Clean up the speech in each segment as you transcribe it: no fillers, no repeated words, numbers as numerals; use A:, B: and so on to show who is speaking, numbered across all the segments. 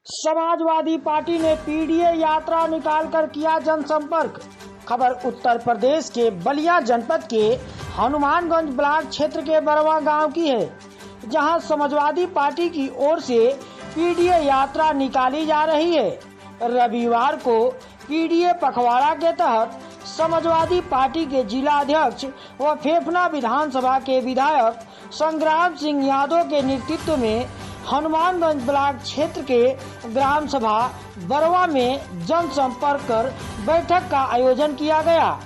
A: Samajwadi party ने PDA यात्रा निकालकर किया जनसंपर्क। खबर उत्तर प्रदेश के बलिया जनपद के हनुमानगंज ब्लॉक क्षेत्र के बरवा गांव की है, जहां समाजवादी पार्टी की ओर से पीडीए यात्रा निकाली जा रही है। रविवार को पीडीए पखवाड़ा के तहत समाजवादी पार्टी के जिला अध्यक्ष व फेफना विधानसभा के विधायक संग्राम सिंह यादव के नेतृत्व में हनुमानगंज ब्लॉक क्षेत्र के ग्राम सभा बरवा में जनसंपर्क कर बैठक का आयोजन किया गया।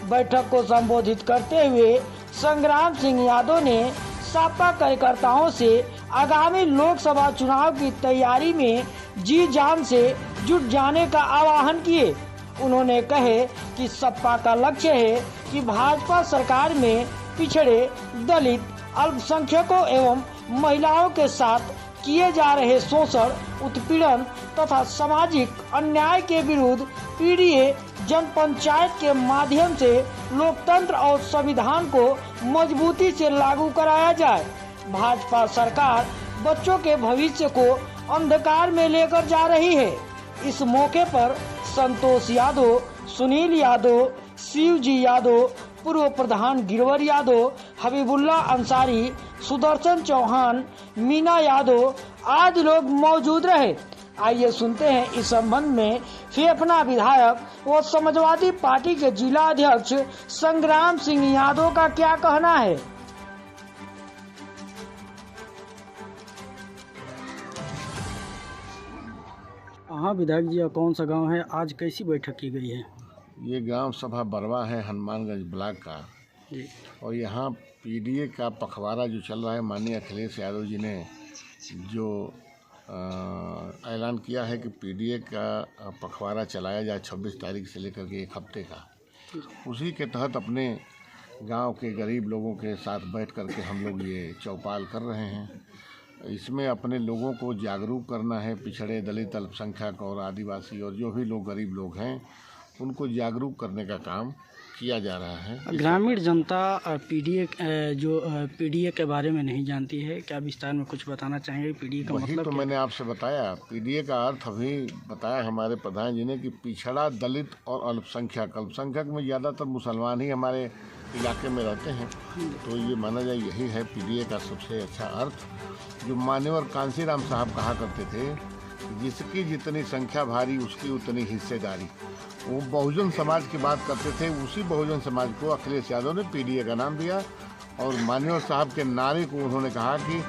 A: बैठक को संबोधित करते हुए संग्राम सिंह यादव ने सपा कार्यकर्ताओं से आगामी लोकसभा चुनाव की तैयारी में जी जान से जुट जाने का आह्वान किए। उन्होंने कहे कि सपा का लक्ष्य है कि भाजपा सरकार में पिछड़े, दलित, अल्पसंख्यकों एवं महिलाओं के साथ किए जा रहे शोषण, उत्पीड़न तथा सामाजिक अन्याय के विरुद्ध पीडीए जन पंचायत के माध्यम से लोकतंत्र और संविधान को मजबूती से लागू कराया जाए। भाजपा सरकार बच्चों के भविष्य को अंधकार में लेकर जा रही है। इस मौके पर संतोष यादव, सुनील यादव, शिवजी यादव, पूर्व प्रधान गिरवर यादव, हबीबुल्ला अंसारी, सुदर्शन चौहान, मीना यादव आदि लोग मौजूद रहे। आइए सुनते हैं इस संबंध में फेफना विधायक व समाजवादी पार्टी के जिला अध्यक्ष संग्राम सिंह यादव का क्या कहना है। हाँ विधायक जी, कौन सा गांव है, आज कैसी बैठक की गई है?
B: ये ग्राम सभा बरवा है हनुमानगंज ब्लॉक का
A: जी।
B: और यहाँ पीडीए का पखवाड़ा जो चल रहा है, माननीय अखिलेश यादव जी ने जो ऐलान किया है कि पीडीए का पखवाड़ा चलाया जाए 26 तारीख से लेकर के एक हफ्ते का, उसी के तहत अपने गांव के गरीब लोगों के साथ बैठ करके हम लोग ये चौपाल कर रहे हैं। इसमें अपने लोगों को जागरूक करना है, पिछड़े, दलित, अल्पसंख्यक और आदिवासी और जो भी लोग गरीब लोग हैं उनको जागरूक करने का काम किया जा रहा है।
A: ग्रामीण जनता पीडीए के बारे में नहीं जानती है, क्या विस्तार में कुछ बताना चाहेंगे? पीडीए का मतलब
B: तो मैंने आपसे बताया, पीडीए का अर्थ अभी बताया हमारे प्रधान जी ने कि पिछड़ा, दलित और अल्पसंख्यक। अल्पसंख्यक में ज़्यादातर मुसलमान ही हमारे इलाके में रहते हैं, तो ये माना जाए यही है पीडीए का सबसे अच्छा अर्थ। जो मान्यवर कांसीराम साहब कहा करते थे, जिसकी जितनी संख्या भारी उसकी उतनी हिस्सेदारी। वो बहुजन समाज की बात करते थे, उसी बहुजन समाज को अखिलेश यादव ने पीडीए का नाम दिया। और मान्यवर साहब के नारे को उन्होंने कहा कि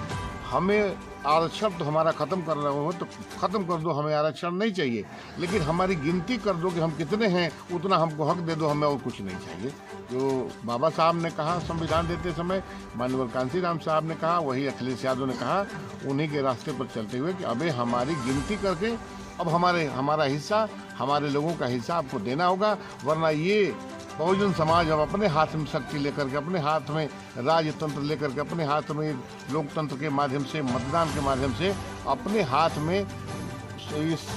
B: हमें आरक्षण तो हमारा ख़त्म करना हो तो ख़त्म कर दो, हमें आरक्षण नहीं चाहिए, लेकिन हमारी गिनती कर दो कि हम कितने हैं, उतना हमको हक दे दो, हमें और कुछ नहीं चाहिए। जो बाबा साहब ने कहा संविधान देते समय, माननीय कांसीराम साहब ने कहा, वही अखिलेश यादव ने कहा। उन्हीं के रास्ते पर चलते हुए कि अबे हमारी गिनती करके अब हमारा हिस्सा, हमारे लोगों का हिस्सा आपको देना होगा, वरना ये बहुजन समाज अब अपने हाथ में शक्ति लेकर के, अपने हाथ में राजतंत्र लेकर के, अपने हाथ में लोकतंत्र के माध्यम से, मतदान के माध्यम से अपने हाथ में इस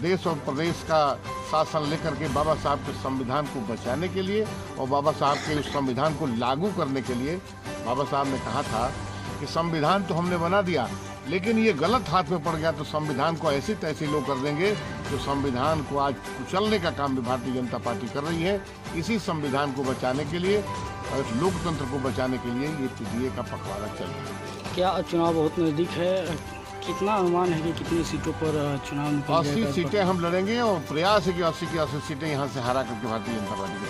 B: देश और प्रदेश का शासन लेकर के बाबा साहब के संविधान को बचाने के लिए और बाबा साहब के उस संविधान को लागू करने के लिए, बाबा साहब ने कहा था कि संविधान तो हमने बना दिया, लेकिन ये गलत हाथ में पड़ गया तो संविधान को ऐसे तैसे लोग कर देंगे। जो संविधान को आज कुचलने का काम भी भारतीय जनता पार्टी कर रही है। इसी संविधान को बचाने के लिए और लोकतंत्र को बचाने के लिए ये पीडीए का पखवाड़ा चल रहा है।
A: क्या चुनाव बहुत नज़दीक है? कितना अनुमान है कि कितनी सीटों पर चुनाव?
B: 80 सीटें हम लड़ेंगे और प्रयास है कि 80 की 80 सीटें यहाँ से हरा करके भारतीय जनता पार्टी को